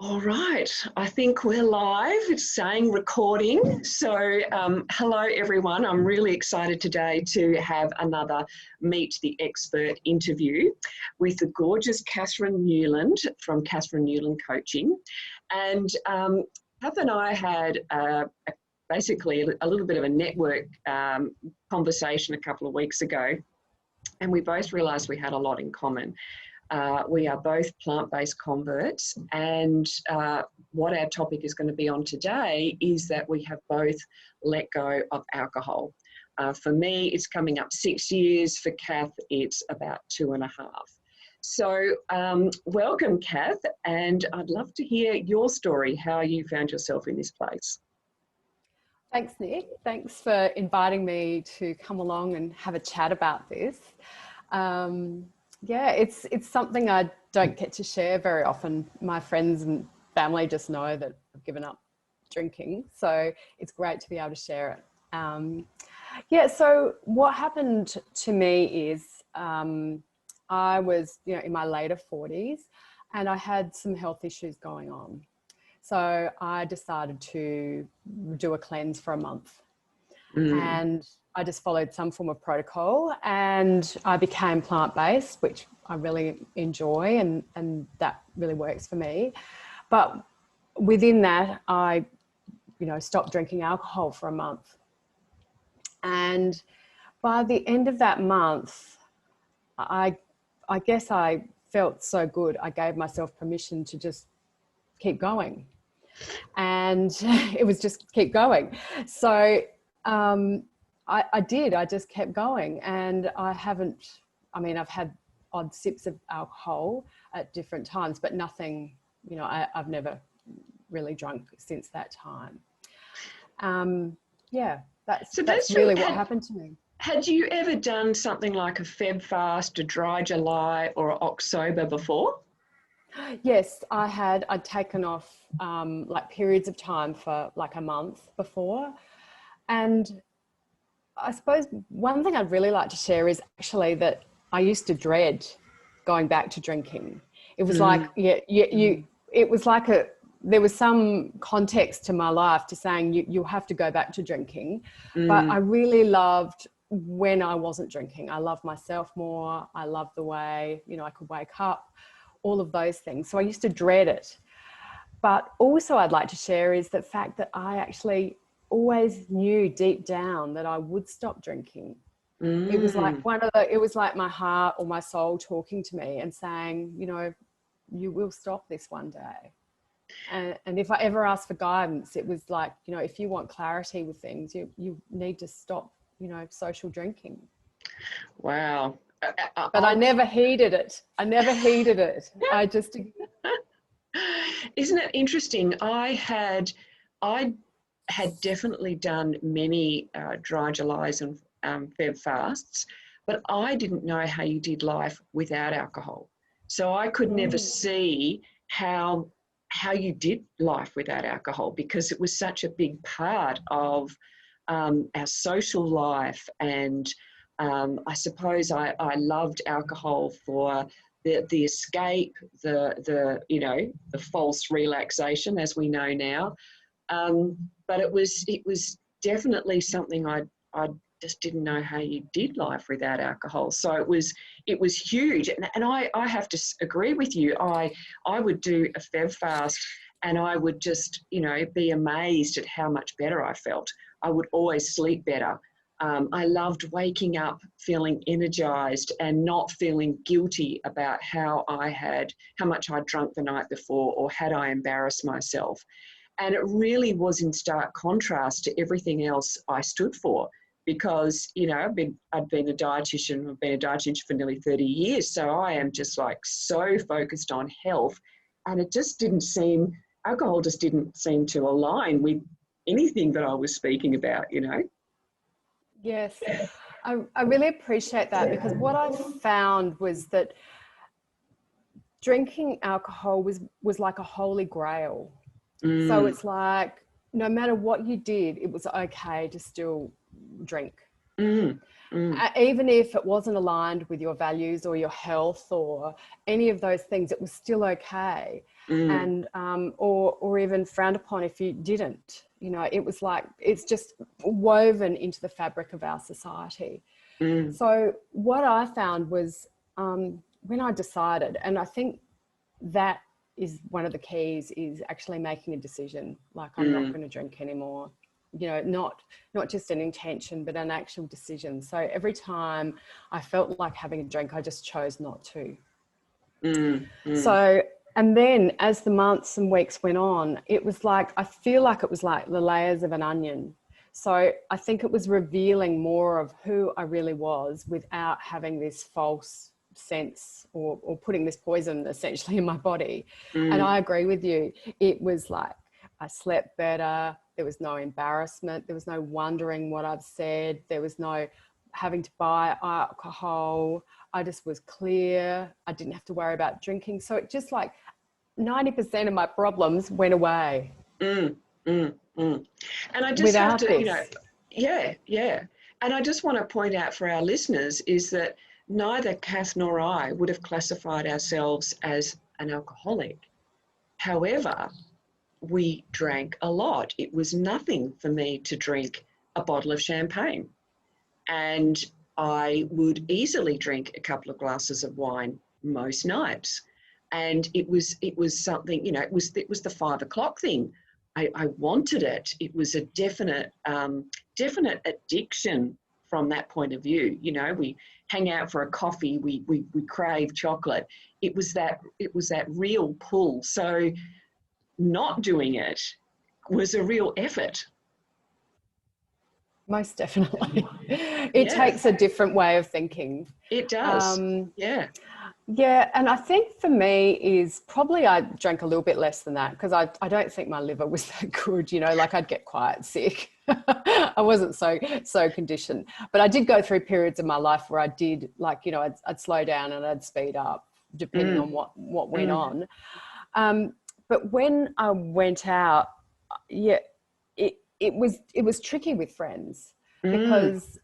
All right, I think we're live. It's saying recording. So, hello everyone. I'm really excited today to have another Meet the Expert interview with the gorgeous Katharine Newland from Katharine Newland Coaching. And Kath and I had basically a little bit of a network conversation a couple of weeks ago, and we both realised we had a lot in common. We are both plant-based converts, and what our topic is going to be on today is that we have both let go of alcohol. For me, it's coming up 6 years. For Kath, it's about 2.5. So welcome, Kath, and I'd love to hear your story, how you found yourself in this place. Thanks, Nick. Thanks for inviting me to come along and have a chat about this. Yeah, it's something I don't get to share very often. My friends and family just know that I've given up drinking, so it's great to be able to share it. Yeah, so what happened to me is I was, in my later 40s, and I had some health issues going on. So I decided to do a cleanse for a month. And I just followed some form of protocol, and I became plant-based, which I really enjoy, and that really works for me. But within that, I, stopped drinking alcohol for a month. And by the end of that month, I guess I felt so good. I gave myself permission to just keep going. And it was just keep going. So I did. I just kept going, and I've had odd sips of alcohol at different times, but nothing, I've never really drunk since that time. Yeah, that's really what happened to me. Had you ever done something like a Feb fast, a dry July, or an October before? Yes, I had. I'd taken off like periods of time for like a month before. And I suppose one thing I'd really like to share is actually that I used to dread going back to drinking. It was like, it was like there was some context to my life to saying you have to go back to drinking. But I really loved when I wasn't drinking. I loved myself more. I loved the way, I could wake up, all of those things. So I used to dread it. But also I'd like to share is the fact that I actually always knew deep down that I would stop drinking. It was like it was like my heart or my soul talking to me and saying, you will stop this one day. And if I ever asked for guidance, it was like, if you want clarity with things, you need to stop, social drinking. Wow. But I never heeded it. I just... Isn't it interesting? I had definitely done many dry Julys and Feb fasts, but I didn't know how you did life without alcohol. So I could never see how you did life without alcohol, because it was such a big part of our social life. And I suppose I loved alcohol for the escape, the false relaxation, as we know now. But it was definitely something I just didn't know how you did life without alcohol. So it was huge. And I have to agree with you. I would do a Feb fast, and I would just, be amazed at how much better I felt. I would always sleep better. I loved waking up feeling energized and not feeling guilty about how much I'd drunk the night before, or had I embarrassed myself. And it really was in stark contrast to everything else I stood for, because, I'd been a dietitian. I've been a dietitian for nearly 30 years. So I am just like so focused on health, and alcohol just didn't seem to align with anything that I was speaking about, Yes, I really appreciate that, because what I found was that drinking alcohol was like a holy grail. So it's like, no matter what you did, it was okay to still drink. Mm, mm, Even if it wasn't aligned with your values or your health or any of those things, it was still okay. mm, And or even frowned upon if you didn't. You know, it was like, it's just woven into the fabric of our society. mm, So what I found was, when I decided, and I think that is one of the keys, is actually making a decision, like, I'm not going to drink anymore. You know, not just an intention, but an actual decision. So every time I felt like having a drink, I just chose not to. mm, mm, So, and then as the months and weeks went on, it was like, I feel like it was like the layers of an onion. So I think it was revealing more of who I really was without having this false sense, or putting this poison essentially in my body. And mm. I agree with you. It was like, I slept better. There was no embarrassment. There was no wondering what I've said. There was no having to buy alcohol. I just was clear. I didn't have to worry about drinking. So it just, like, 90% of my problems went away Mm, mm, mm. And I just have without to, you know, this. yeah, yeah. And I just want to point out for our listeners is that neither Kath nor I would have classified ourselves as an alcoholic. However, we drank a lot. It was nothing for me to drink a bottle of champagne. And I would easily drink a couple of glasses of wine most nights. And it was something, you know, it was the 5 o'clock thing. I wanted it. It was a definite addiction from that point of view. You know, we hang out for a coffee, we crave chocolate. It was that real pull. So not doing it was a real effort. Most definitely. It Yeah, takes a different way of thinking. it does. Um, Yeah. yeah, and I think for me is probably I drank a little bit less than that, because I don't think my liver was that good, you know, like I'd get quite sick. I wasn't so conditioned. But I did go through periods of my life where I did, like, you know, I'd slow down and I'd speed up depending Mm, on what went mm, on. But when I went out, yeah, it was tricky with friends, mm, because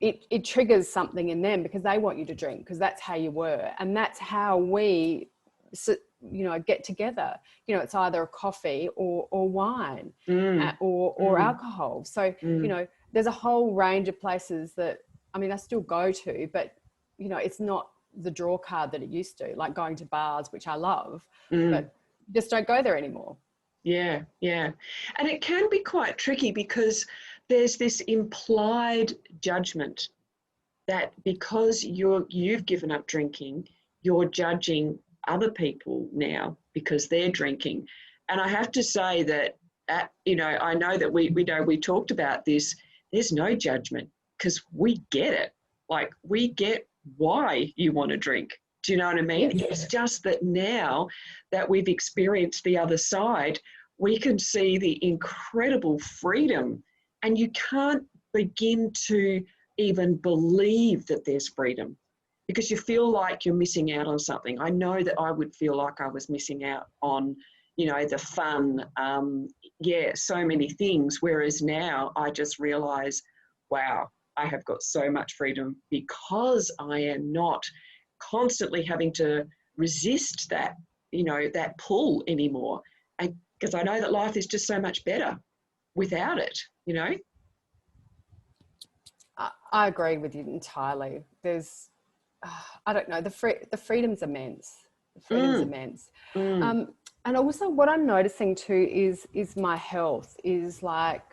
it triggers something in them, because they want you to drink, because that's how you were, and that's how we, you know, get together. You know, it's either a coffee or wine, mm, or mm, alcohol. So, you mm, know, there's a whole range of places that, I mean, I still go to, but, you know, it's not the draw card that it used to, like going to bars, which I love, mm. but just don't go there anymore. Yeah, yeah. And it can be quite tricky because there's this implied judgment that because you've given up drinking, you're judging other people now because they're drinking. And I have to say that, you know, I know that we know we talked about this. There's no judgment because we get it. Like, we get why you want to drink. Do you know what I mean? Yes. It's just that now that we've experienced the other side, we can see the incredible freedom, and you can't begin to even believe that there's freedom because you feel like you're missing out on something. I know that I would feel like I was missing out on, you know, the fun, yeah, so many things. Whereas now I just realize, wow, I have got so much freedom because I am not constantly having to resist that, you know, that pull anymore. And because I know that life is just so much better without it, you know? I agree with you entirely. There's, I don't know, the freedom's immense. The freedom's Mm, immense. mm, And also what I'm noticing too is my health is like,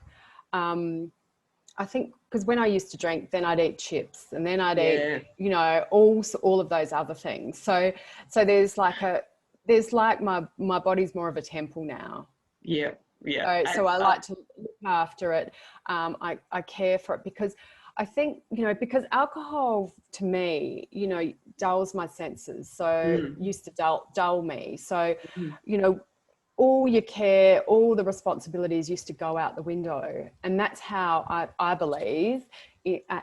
I think, because when I used to drink, then I'd eat chips, and then I'd eat, yeah, you know, all of those other things. So there's like my body's more of a temple now. yeah, yeah. So I like to look after it. I care for it, because I think, you know, because alcohol to me, you know, dulls my senses. So Mm, used to dull me. So, mm, you know, all your care, all the responsibilities used to go out the window. And that's how I believe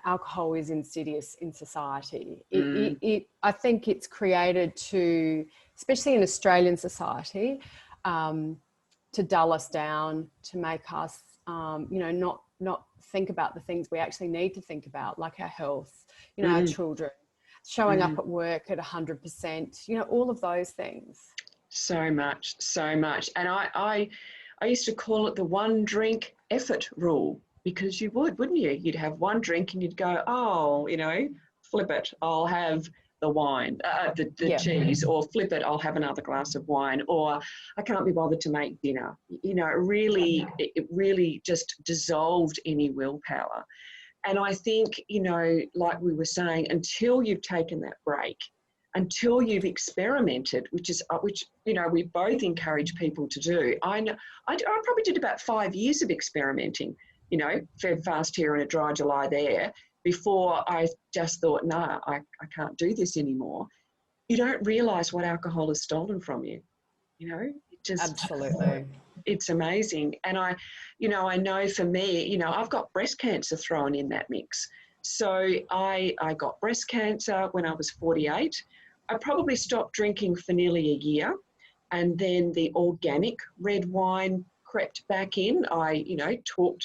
alcohol is insidious in society. mm, I think it's created to, especially in Australian society, to dull us down, to make us, you know, not think about the things we actually need to think about, like our health, you know, our children, showing up at work at 100%, you know, all of those things. So much, so much. And I used to call it the one drink effort rule, because you wouldn't you? You'd have one drink and you'd go, oh, you know, flip it, I'll have the wine, the cheese, or flip it, I'll have another glass of wine, or I can't be bothered to make dinner. You know, it really just dissolved any willpower. And I think, you know, like we were saying, until you've taken that break, until you've experimented, which you know, we both encourage people to do. I probably did about 5 years of experimenting, you know, fed fast here and a dry July there, before I just thought, no, I can't do this anymore. You don't realise what alcohol has stolen from you, you know. It just, absolutely, it's amazing. And I know for me, you know, I've got breast cancer thrown in that mix. So I got breast cancer when I was 48. I probably stopped drinking for nearly a year, and then the organic red wine crept back in. I, you know,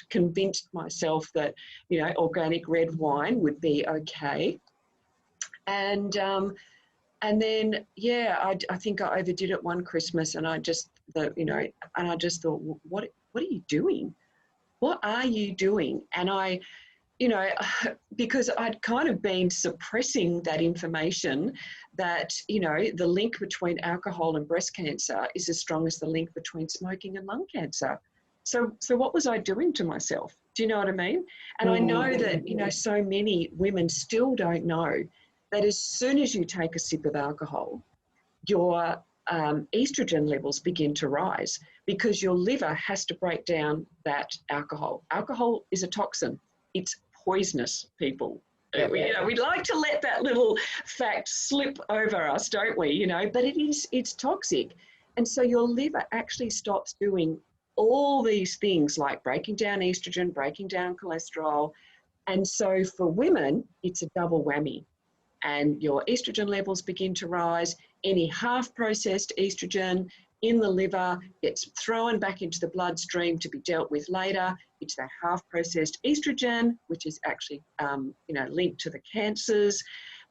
convinced myself that, you know, organic red wine would be okay. And then, yeah, I think I overdid it one Christmas, and I just thought, what are you doing? What are you doing? And I, you know, because I'd kind of been suppressing that information that, you know, the link between alcohol and breast cancer is as strong as the link between smoking and lung cancer. So what was I doing to myself? Do you know what I mean? And I know that, you know, so many women still don't know that as soon as you take a sip of alcohol, your estrogen levels begin to rise, because your liver has to break down that alcohol. Alcohol is a toxin. It's poisonous, people. Yep. We'd like to let that little fact slip over us, don't we? You know, but it's toxic. And so your liver actually stops doing all these things like breaking down estrogen, breaking down cholesterol. And so for women, it's a double whammy. And your estrogen levels begin to rise. Any half-processed estrogen in the liver gets thrown back into the bloodstream to be dealt with later. It's that half-processed estrogen, which is actually, linked to the cancers.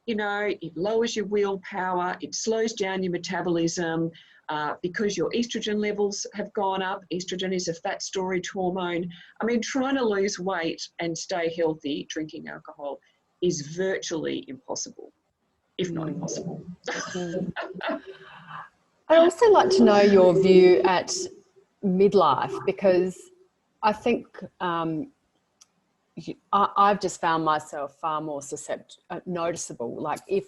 You know, it lowers your willpower. It slows down your metabolism because your estrogen levels have gone up. Estrogen is a fat storage hormone. I mean, trying to lose weight and stay healthy drinking alcohol is virtually impossible, if not impossible. I'd also like to know your view at midlife, because I think I've just found myself far more noticeable. Like if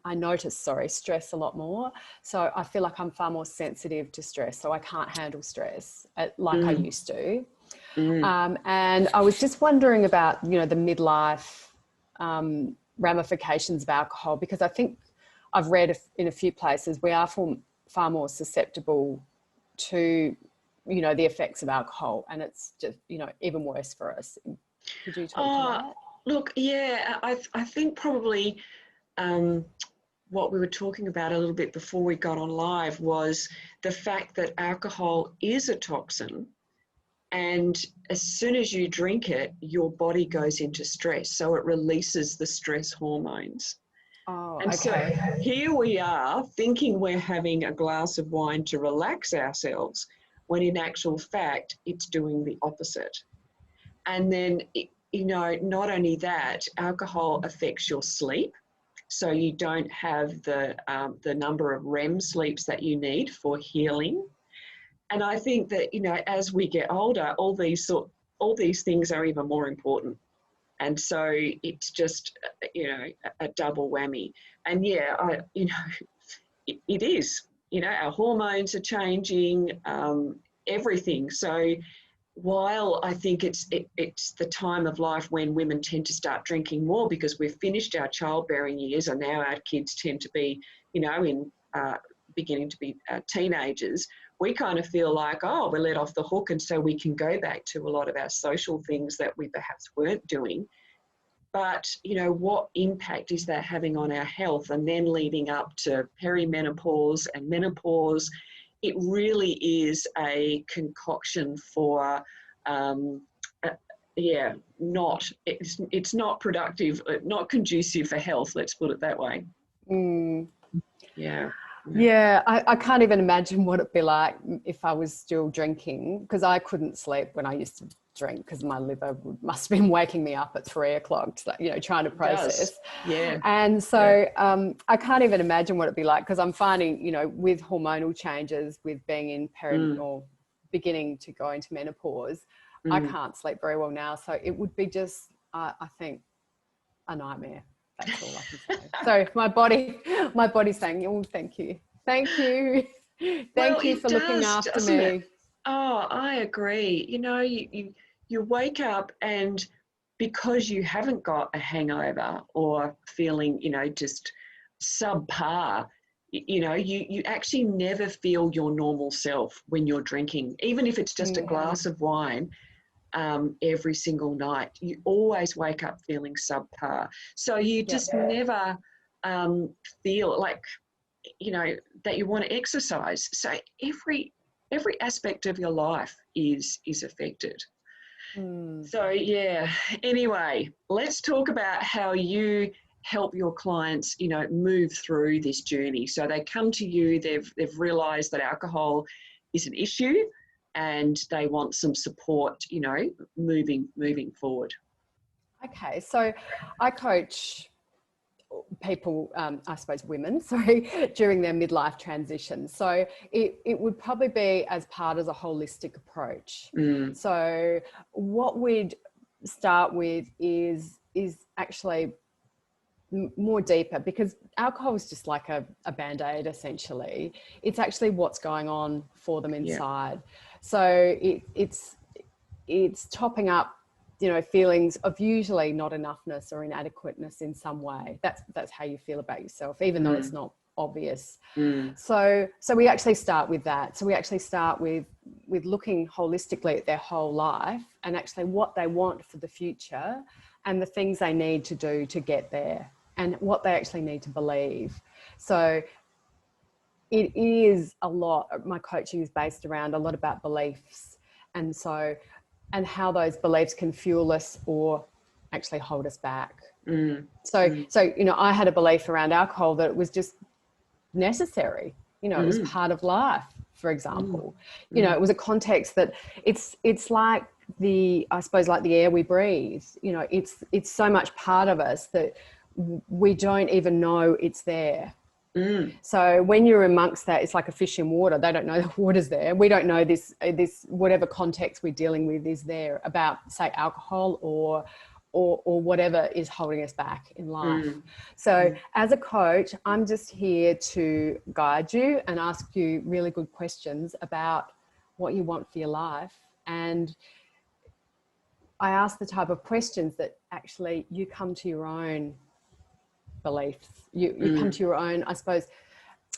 I notice, stress a lot more. So I feel like I'm far more sensitive to stress. So I can't handle stress like I used to. And I was just wondering about, you know, the midlife ramifications of alcohol, because I think I've read in a few places we are far more susceptible to, you know, the effects of alcohol, and it's just, you know, even worse for us. Could you talk to that? Look, yeah, I think probably what we were talking about a little bit before we got on live was the fact that alcohol is a toxin. And as soon as you drink it, your body goes into stress. So it releases the stress hormones. Oh, and okay. So here we are thinking we're having a glass of wine to relax ourselves, when in actual fact, it's doing the opposite. And then, you know, not only that, alcohol affects your sleep. So you don't have the number of REM sleeps that you need for healing. And I think that, you know, as we get older, all these things are even more important. And so it's just, you know, a double whammy. And yeah, it is, you know, our hormones are changing, everything. So while I think it's the time of life when women tend to start drinking more, because we've finished our childbearing years and now our kids tend to be, you know, beginning to be teenagers, we kind of feel like, oh, we're let off the hook, and so we can go back to a lot of our social things that we perhaps weren't doing. But, you know, what impact is that having on our health? And then leading up to perimenopause and menopause, it really is a concoction for yeah, it's not productive, not conducive for health, let's put it that way. Mm. Yeah. Yeah, I can't even imagine what it'd be like if I was still drinking, because I couldn't sleep when I used to drink because my liver must have been waking me up at 3 o'clock, trying to process. Yeah. And so I can't even imagine what it'd be like, because I'm finding, with hormonal changes, with being in or beginning to go into menopause, I can't sleep very well now. So it would be just, I think, a nightmare. That's all I can say. So my body's saying, oh, thank you. Thank you. Thank you for looking after me. Oh, I agree. You wake up, and because you haven't got a hangover or feeling, just subpar, you actually never feel your normal self when you're drinking, even if it's just a glass of wine. Every single night, you always wake up feeling subpar. So you just never feel like, that you want to exercise. So every aspect of your life is affected. So yeah, anyway, let's talk about how you help your clients, move through this journey. So they come to you, they've realized that alcohol is an issue, and they want some support, moving forward. Okay, so I coach people, I suppose women, sorry, during their midlife transition. So it would probably be as part of a holistic approach. So what we'd start with is actually more deeper, because alcohol is just like a Band-Aid essentially. It's actually what's going on for them inside. So it's topping up, feelings of usually not enoughness or inadequateness in some way. That's how you feel about yourself, even though it's not obvious. So we actually start with that. So we actually start with looking holistically at their whole life, and actually what they want for the future, and the things they need to do to get there, and what they actually need to believe. So it is a lot, my coaching is based around a lot about beliefs, and how those beliefs can fuel us or actually hold us back. So I had a belief around alcohol that it was just necessary. It was part of life, for example. It was a context that it's like I suppose like the air we breathe. It's so much part of us that we don't even know it's there. So when you're amongst that, it's like a fish in water. They don't know the water's there. We don't know this whatever context we're dealing with is there about, say, alcohol or whatever is holding us back in life. So as a coach, I'm just here to guide you and ask you really good questions about what you want for your life. And I ask the type of questions that actually you come to your own beliefs. You come to your own, I suppose,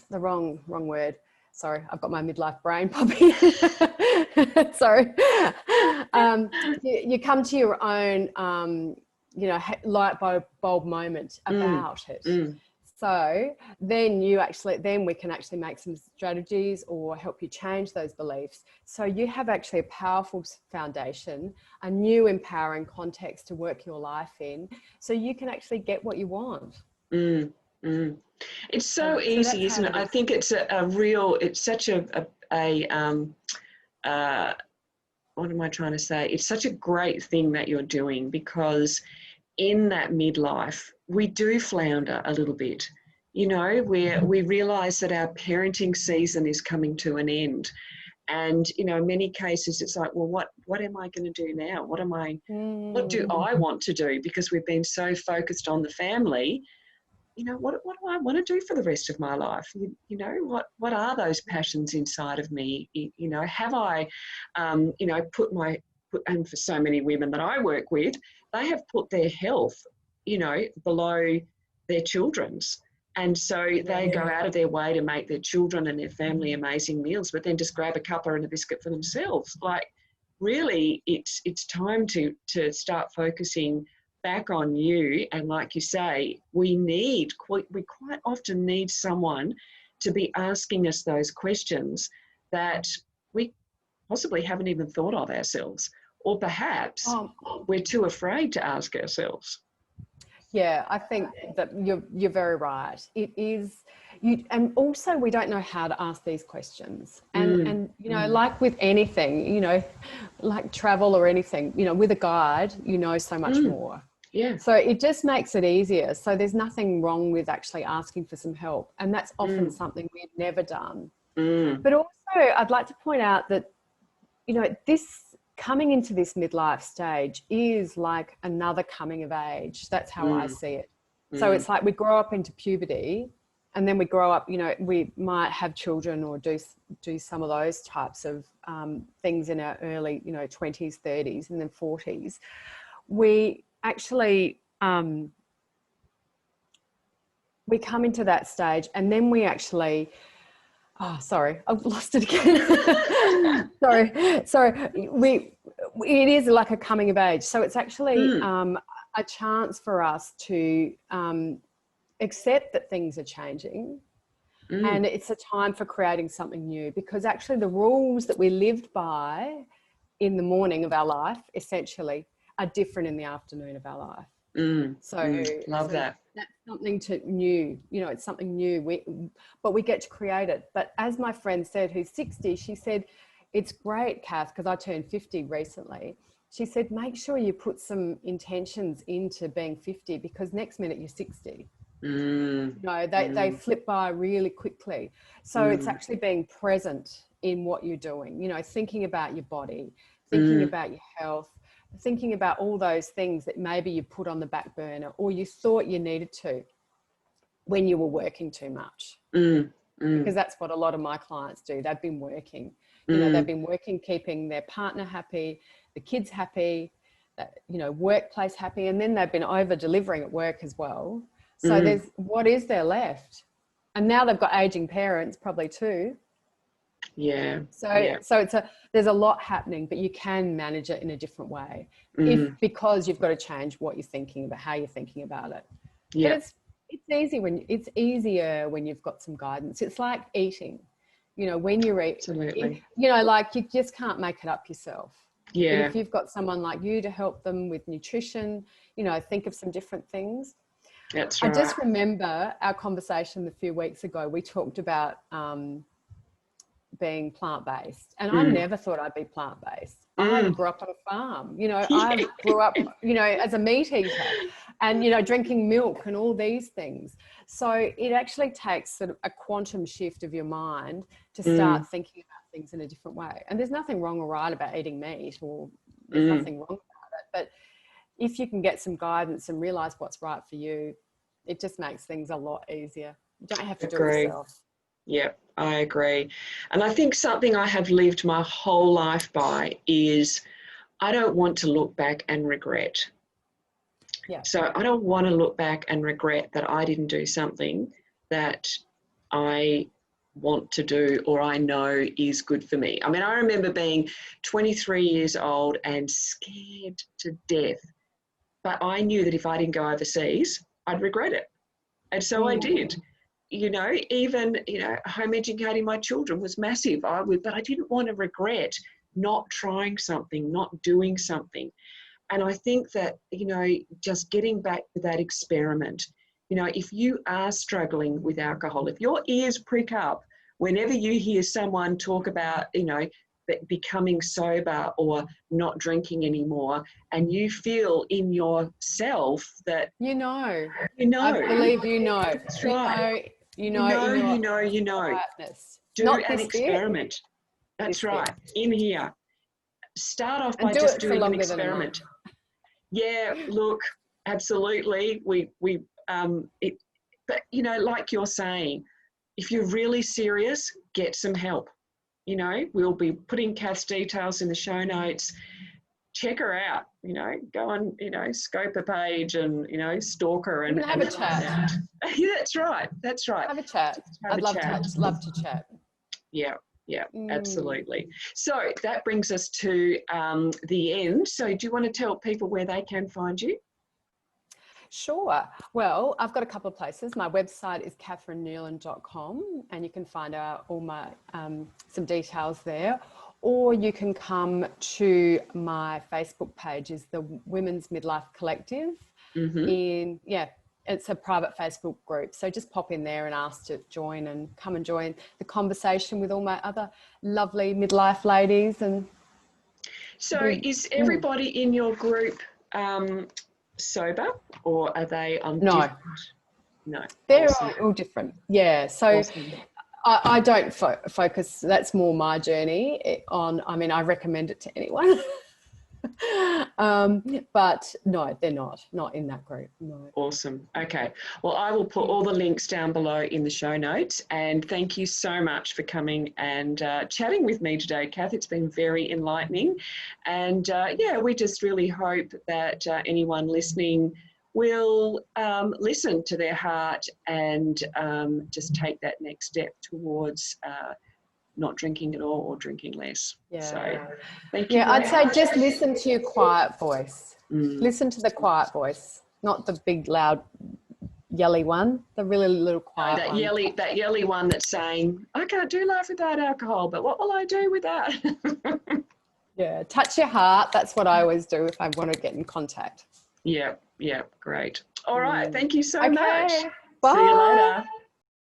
the wrong word. Sorry, I've got my midlife brain popping. Sorry. You come to your own, light bulb moment about it. So then we can actually make some strategies or help you change those beliefs. So you have actually a powerful foundation, a new empowering context to work your life in, so you can actually get what you want. It's so easy, isn't it? I think it's it's such what am I trying to say? It's such a great thing that you're doing, because in that midlife, we do flounder a little bit. We realise that our parenting season is coming to an end. And, in many cases, it's like, well, what am I going to do now? What do I want to do? Because we've been so focused on the family. What do I want to do for the rest of my life? What are those passions inside of me? Have I, and for so many women that I work with, they have put their health, below their children's. And so they go out of their way to make their children and their family amazing meals, but then just grab a cuppa and a biscuit for themselves. Like, really, it's time to start focusing back on you. And like you say, we quite often need someone to be asking us those questions that we possibly haven't even thought of ourselves, or perhaps we're too afraid to ask ourselves. Yeah, I think that you're very right. It is you, and also we don't know how to ask these questions. And you know, like with anything, you know, like travel or anything, you know, with a guide, you know so much more. Yeah. So it just makes it easier. So there's nothing wrong with actually asking for some help, and that's often something we've never done. But also, I'd like to point out that, you know, this coming into this midlife stage is like another coming of age. That's how I see it. So it's like we grow up into puberty, and then we grow up, you know, we might have children or do some of those types of things in our early, you know, 20s, 30s, and then 40s. We actually, we come into that stage, and then we actually, oh, sorry, I've lost it again. sorry. It is like a coming of age. So it's actually a chance for us to accept that things are changing, and it's a time for creating something new, because actually the rules that we lived by in the morning of our life essentially are different in the afternoon of our life. Love that. That's something new, you know, it's something new, but we get to create it. But as my friend said, who's 60, she said, it's great, Kath, because I turned 50 recently. She said, make sure you put some intentions into being 50, because next minute you're 60. You know, they flip by really quickly. So it's actually being present in what you're doing, you know, thinking about your body, thinking about your health, thinking about all those things that maybe you put on the back burner, or you thought you needed to when you were working too much. Because that's what a lot of my clients do. They've been working, you know, they've been working, keeping their partner happy, the kids happy, you know, workplace happy, and then they've been over delivering at work as well. So what is there left? And now they've got aging parents probably too. Yeah. So there's a lot happening, but you can manage it in a different way because you've got to change what you're thinking about, how you're thinking about it. Yeah. But it's easier when you've got some guidance. It's like eating, you know, when you eat, Absolutely. you know, like you just can't make it up yourself. Yeah. But if you've got someone like you to help them with nutrition, you know, think of some different things. That's right. I just remember our conversation a few weeks ago. We talked about being plant-based, and I never thought I'd be plant-based. I grew up on a farm, you know, I grew up, you know, as a meat eater, and, you know, drinking milk and all these things. So it actually takes sort of a quantum shift of your mind to start thinking about things in a different way. And there's nothing wrong or right about eating meat, or there's nothing wrong about it. But if you can get some guidance and realize what's right for you, it just makes things a lot easier. You don't have to do it yourself. Yeah, I agree. And I think something I have lived my whole life by is I don't want to look back and regret. Yeah. So I don't want to look back and regret that I didn't do something that I want to do or I know is good for me. I mean, I remember being 23 years old and scared to death, but I knew that if I didn't go overseas, I'd regret it. And so I did. You know, even, you know, home educating my children was massive. But I didn't want to regret not trying something, not doing something. And I think that, you know, just getting back to that experiment, you know, if you are struggling with alcohol, if your ears prick up whenever you hear someone talk about, you know, becoming sober or not drinking anymore, and you feel in yourself that you know, I believe you know. That's right. You know. Do an experiment. That's right. In here, start off by just doing an experiment. Yeah, look, absolutely. But you know, like you're saying, if you're really serious, get some help. You know, we'll be putting Kath's details in the show notes. Check her out, you know, go on, you know, scope a page and, you know, stalk her and have a chat. Yeah, that's right. That's right. Have a chat. I'd love to chat. Yeah, absolutely. So that brings us to the end. So do you want to tell people where they can find you? Sure. Well, I've got a couple of places. My website is katharienewland.com, and you can find out all my some details there. or you can come to my Facebook page, is the Women's Midlife Collective. It's a private Facebook group. So just pop in there and ask to join, and come and join the conversation with all my other lovely midlife ladies. And so is everybody in your group sober, or are they on different? No. They're all different. Yeah. So awesome. I don't focus, that's more my journey on, I mean, I recommend it to anyone. But no, they're not in that group. No. Awesome. Okay. Well, I will put all the links down below in the show notes, and thank you so much for coming and chatting with me today, Kath. It's been very enlightening, and we just really hope that anyone listening will listen to their heart and just take that next step towards not drinking at all or drinking less. Yeah. So thank you. Yeah, I'd say just listen to your quiet voice. Listen to the quiet voice, not the big, loud, yelly one, the really little quiet one. That yelly one that's saying, I can't do life without alcohol, but what will I do with that? Yeah, touch your heart. That's what I always do if I want to get in contact. Yeah, great. All right, thank you so much. Bye. See you later.